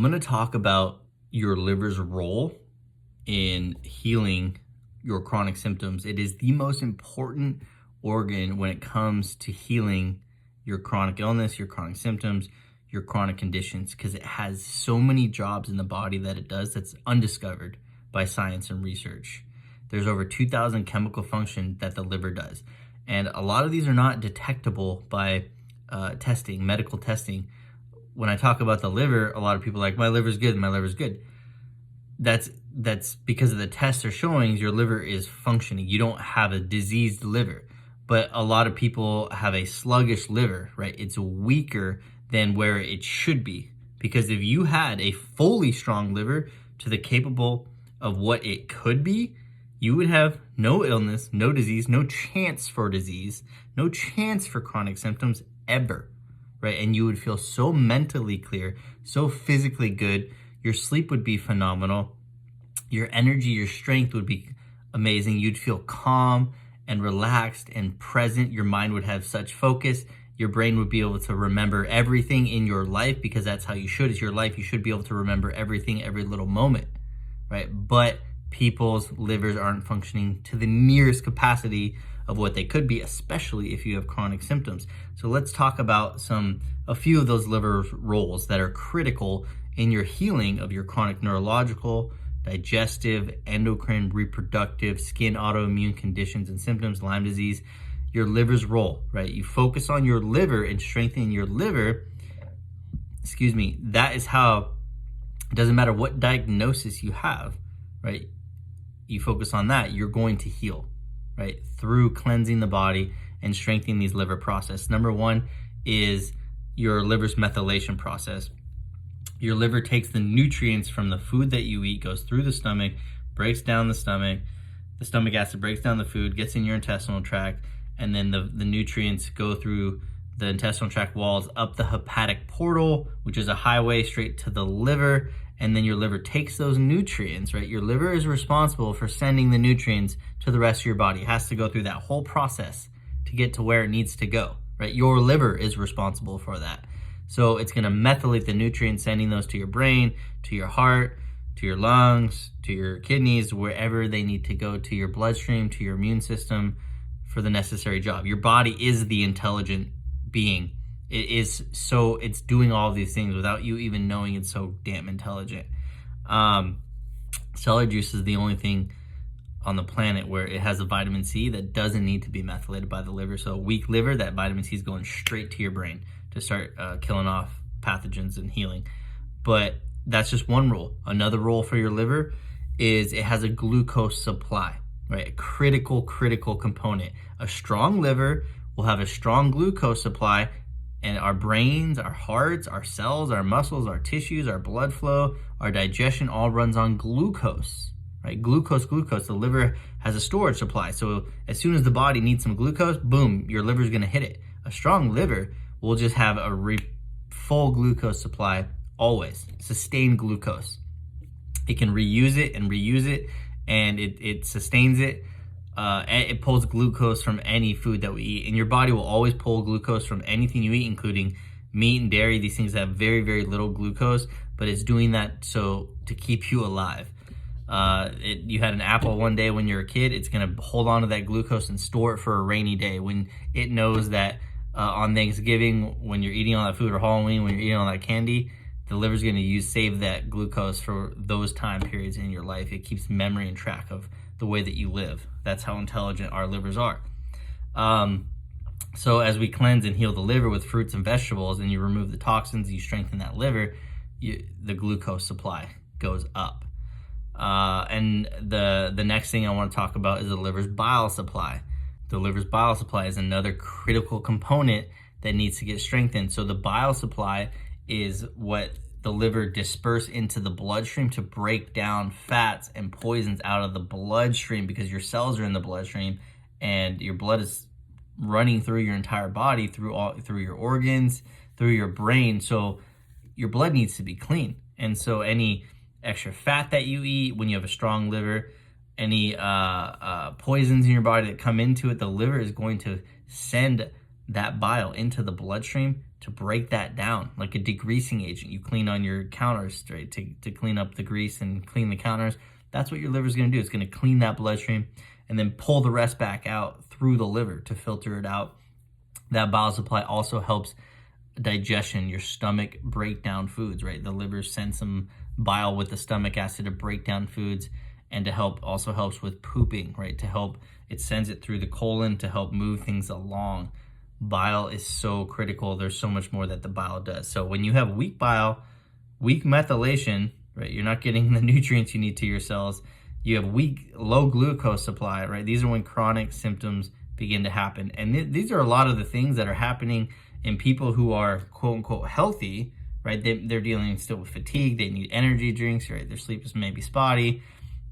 I'm going to talk about your liver's role in healing your chronic symptoms. It is the most important organ when it comes to healing your chronic illness, your chronic symptoms, your chronic conditions, because it has so many jobs in the body that it does that's undiscovered by science and research. There's over 2,000 chemical function that the liver does. And a lot of these are not detectable by testing, medical testing. When I talk about the liver, a lot of people are like, my liver's good, my liver's good. That's because of the tests are showing your liver is functioning. You don't have a diseased liver. But a lot of people have a sluggish liver, right? It's weaker than where it should be. Because if you had a fully strong liver to the capable of what it could be, you would have no illness, no disease, no chance for disease, no chance for chronic symptoms ever, right? And you would feel so mentally clear, so physically good. Your sleep would be phenomenal. Your energy, your strength would be amazing. You'd feel calm and relaxed and present. Your mind would have such focus. Your brain would be able to remember everything in your life, because that's how you should. It's your life. You should be able to remember everything, every little moment, right? But people's livers aren't functioning to the nearest capacity of what they could be, especially if you have chronic symptoms. So let's talk about a few of those liver roles that are critical in your healing of your chronic neurological, digestive, endocrine, reproductive, skin autoimmune conditions and symptoms, Lyme disease. Your liver's role, right? You focus on your liver and strengthening your liver, that is how, it doesn't matter what diagnosis you have, right? You focus on that, you're going to heal, right? Through cleansing the body and strengthening these liver processes. Number one is your liver's methylation process. Your liver takes the nutrients from the food that you eat, goes through the stomach, breaks down the stomach acid breaks down the food, gets in your intestinal tract, and then the nutrients go through the intestinal tract walls up the hepatic portal, which is a highway straight to the liver. And then your liver takes those nutrients, right? Your liver is responsible for sending the nutrients to the rest of your body. It has to go through that whole process to get to where it needs to go, right? Your liver is responsible for that. So it's going to methylate the nutrients, sending those to your brain, to your heart, to your lungs, to your kidneys, wherever they need to go, to your bloodstream, to your immune system for the necessary job. Your body is the intelligent being. It's doing all of these things without you even knowing it's so damn intelligent. Celery juice is the only thing on the planet where it has a vitamin C that doesn't need to be methylated by the liver. So a weak liver, that vitamin C is going straight to your brain to start killing off pathogens and healing. But that's just one role. Another role for your liver is it has a glucose supply, right? A critical component. A strong liver will have a strong glucose supply. And our brains, our hearts, our cells, our muscles, our tissues, our blood flow, our digestion all runs on glucose, right? Glucose. The liver has a storage supply. So as soon as the body needs some glucose, boom, your liver's going to hit it. A strong liver will just have a full glucose supply always, sustained glucose. It can reuse it, and it sustains it. It pulls glucose from any food that we eat, and your body will always pull glucose from anything you eat, including meat and dairy. These things have very, very little glucose, but it's doing that so to keep you alive. You had an apple one day when you're a kid, it's going to hold on to that glucose and store it for a rainy day when it knows that on Thanksgiving, when you're eating all that food, or Halloween, when you're eating all that candy, the liver's going to save that glucose for those time periods in your life. It keeps memory and track of the way that you live. That's how intelligent our livers are. So as we cleanse and heal the liver with fruits and vegetables, and you remove the toxins, you strengthen that liver, the glucose supply goes up. And the next thing I want to talk about is the liver's bile supply. The liver's bile supply is another critical component that needs to get strengthened. So the bile supply is what the liver disperse into the bloodstream to break down fats and poisons out of the bloodstream, because your cells are in the bloodstream and your blood is running through your entire body, through your organs, through your brain. So your blood needs to be clean. And so any extra fat that you eat when you have a strong liver, any poisons in your body that come into it, the liver is going to send that bile into the bloodstream to break that down like a degreasing agent. You clean on your counters, right, to clean up the grease and clean the counters. That's what your liver is going to do. It's going to clean that bloodstream and then pull the rest back out through the liver to filter it out. That bile supply also helps digestion, your stomach break down foods, right? The liver sends some bile with the stomach acid to break down foods, and to help, also helps with pooping, right? To help, it sends it through the colon to help move things along. Bile is so critical. There's so much more that the bile does. So when you have weak bile, weak methylation, right? You're not getting the nutrients you need to your cells. You have weak, low glucose supply, right? These are when chronic symptoms begin to happen. And these are a lot of the things that are happening in people who are quote unquote healthy, right? They're dealing still with fatigue. They need energy drinks, right? Their sleep is maybe spotty.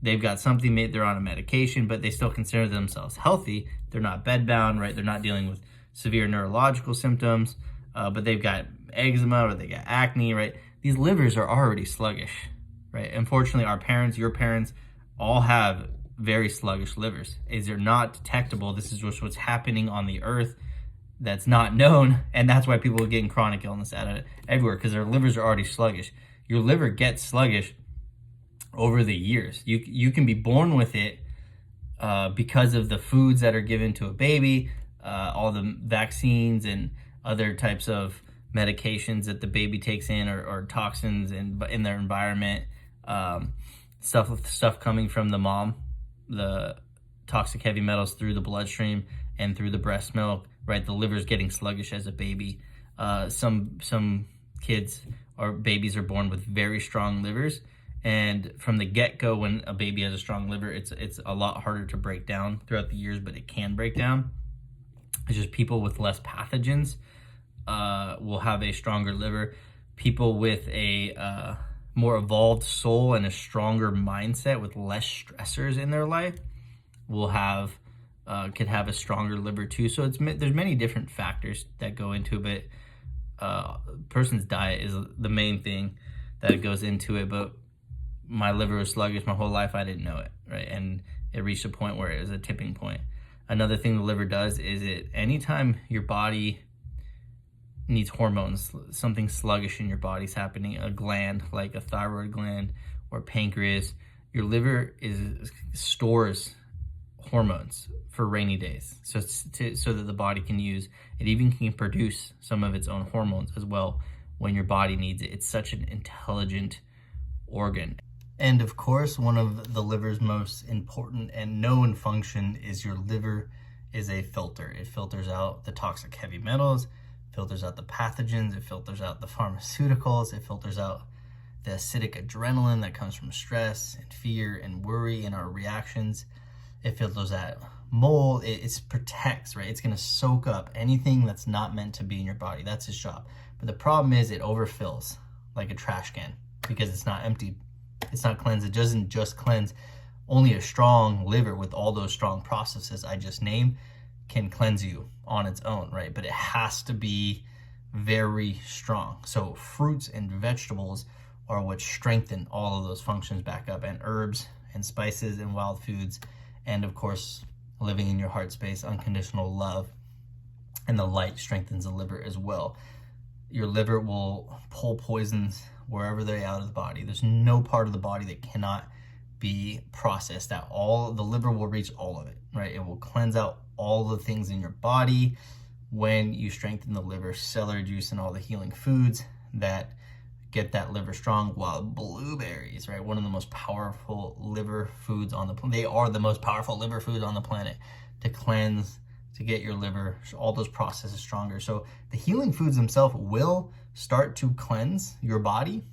They've got something, they're on a medication, but they still consider themselves healthy. They're not bedbound, right? They're not dealing with severe neurological symptoms, but they've got eczema or they got acne, right? These livers are already sluggish, right? Unfortunately, our parents, your parents, all have very sluggish livers. They're not detectable. This is just what's happening on the earth that's not known, and that's why people are getting chronic illness out of it everywhere, because their livers are already sluggish. Your liver gets sluggish over the years. You can be born with it because of the foods that are given to a baby, all the vaccines and other types of medications that the baby takes in, or toxins in their environment, stuff coming from the mom, the toxic heavy metals through the bloodstream and through the breast milk, right? The liver's getting sluggish as a baby. Some kids or babies are born with very strong livers, and from the get-go, when a baby has a strong liver, it's a lot harder to break down throughout the years, but it can break down. It's just people with less pathogens will have a stronger liver. People with a more evolved soul and a stronger mindset with less stressors in their life will have could have a stronger liver too. So there's many different factors that go into it, but person's diet is the main thing that goes into it. But my liver was sluggish my whole life. I didn't know it, right? And it reached a point where it was a tipping point. Another thing the liver does is anytime your body needs hormones, something sluggish in your body's happening, a gland like a thyroid gland or pancreas, your liver stores hormones for rainy days, so that the body can use it. Even can produce some of its own hormones as well when your body needs it. It's such an intelligent organ. And of course, one of the liver's most important and known function is your liver is a filter. It filters out the toxic heavy metals, filters out the pathogens, it filters out the pharmaceuticals, it filters out the acidic adrenaline that comes from stress and fear and worry and our reactions. It filters out mold. It protects, right? It's going to soak up anything that's not meant to be in your body. That's its job. But the problem is it overfills like a trash can because it's not emptied. It's not cleansed. It doesn't just cleanse. Only a strong liver with all those strong processes I just named can cleanse you on its own, right? But it has to be very strong. So fruits and vegetables are what strengthen all of those functions back up, and herbs and spices and wild foods. And of course, living in your heart space, unconditional love and the light strengthens the liver as well. Your liver will pull poisons wherever they're out of the body. There's no part of the body that cannot be processed out. The liver will reach all of it, right? It will cleanse out all the things in your body when you strengthen the liver. Celery juice and all the healing foods that get that liver strong. While blueberries, right? One of the most powerful liver foods on the planet. They are the most powerful liver foods on the planet to cleanse, to get your liver, all those processes stronger. So the healing foods themselves will start to cleanse your body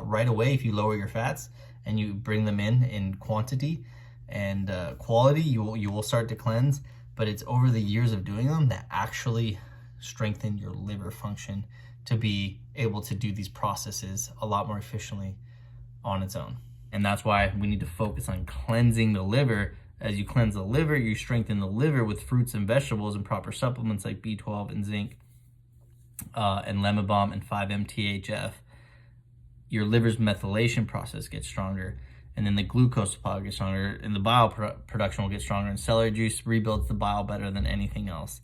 right away if you lower your fats and you bring them in quantity and quality. You will start to cleanse, but it's over the years of doing them that actually strengthen your liver function to be able to do these processes a lot more efficiently on its own. And that's why we need to focus on cleansing the liver. As you cleanse the liver, you strengthen the liver with fruits and vegetables and proper supplements like B12 and zinc and lemon balm and 5-MTHF. Your liver's methylation process gets stronger, and then the glucose supply gets stronger, and the bile production will get stronger, and celery juice rebuilds the bile better than anything else.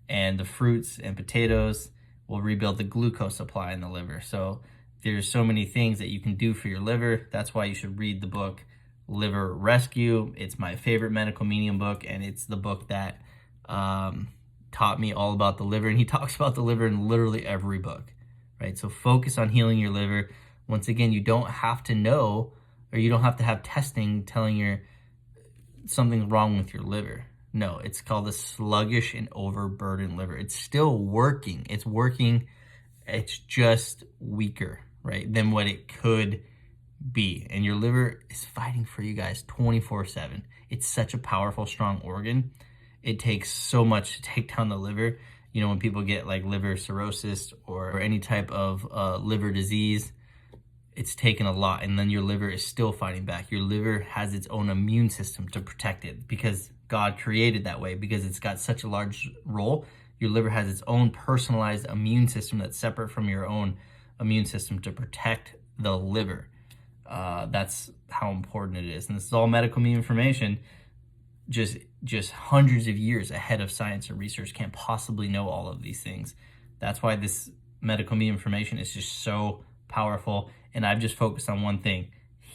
and the fruits and potatoes will rebuild the glucose supply in the liver. So there's so many things that you can do for your liver. That's why you should read the book Liver Rescue. It's my favorite medical medium book, and it's the book that taught me all about the liver. And he talks about the liver in literally every book, right? So focus on healing your liver. Once again, you don't have to know, or you don't have to have testing telling you something's wrong with your liver. No, it's called a sluggish and overburdened liver. It's still working. It's working. It's just weaker, right, than what it could be. And your liver is fighting for you guys 24/7. It's such a powerful, strong organ. It takes so much to take down the liver. You know, when people get like liver cirrhosis or any type of liver disease, it's taken a lot, and then your liver is still fighting back. Your liver has its own immune system to protect it because God created that way, because it's got such a large role. Your liver has its own personalized immune system that's separate from your own immune system to protect the liver. That's how important it is. And this is all medical information, just hundreds of years ahead of science or research. Can't possibly know all of these things. That's why this medical information is just so powerful. And I've just focused on one thing: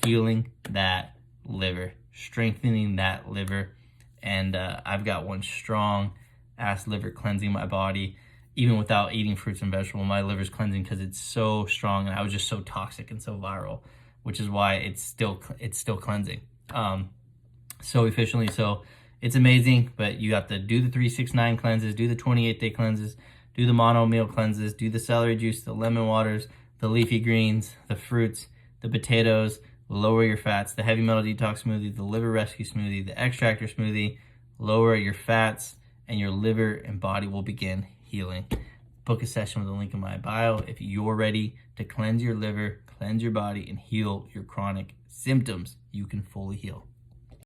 healing that liver, strengthening that liver. And I've got one strong ass liver cleansing my body. Even without eating fruits and vegetables, my liver's cleansing because it's so strong, and I was just so toxic and so viral, which is why it's still cleansing so efficiently. So it's amazing. But you have to do the 3-6-9 cleanses, do the 28-day cleanses, do the mono meal cleanses, do the celery juice, the lemon waters, the leafy greens, the fruits, the potatoes, lower your fats, the heavy metal detox smoothie, the liver rescue smoothie, the extractor smoothie, lower your fats, and your liver and body will begin healing. Book a session with the link in my bio if you're ready to cleanse your liver, cleanse your body, and heal your chronic symptoms. You can fully heal.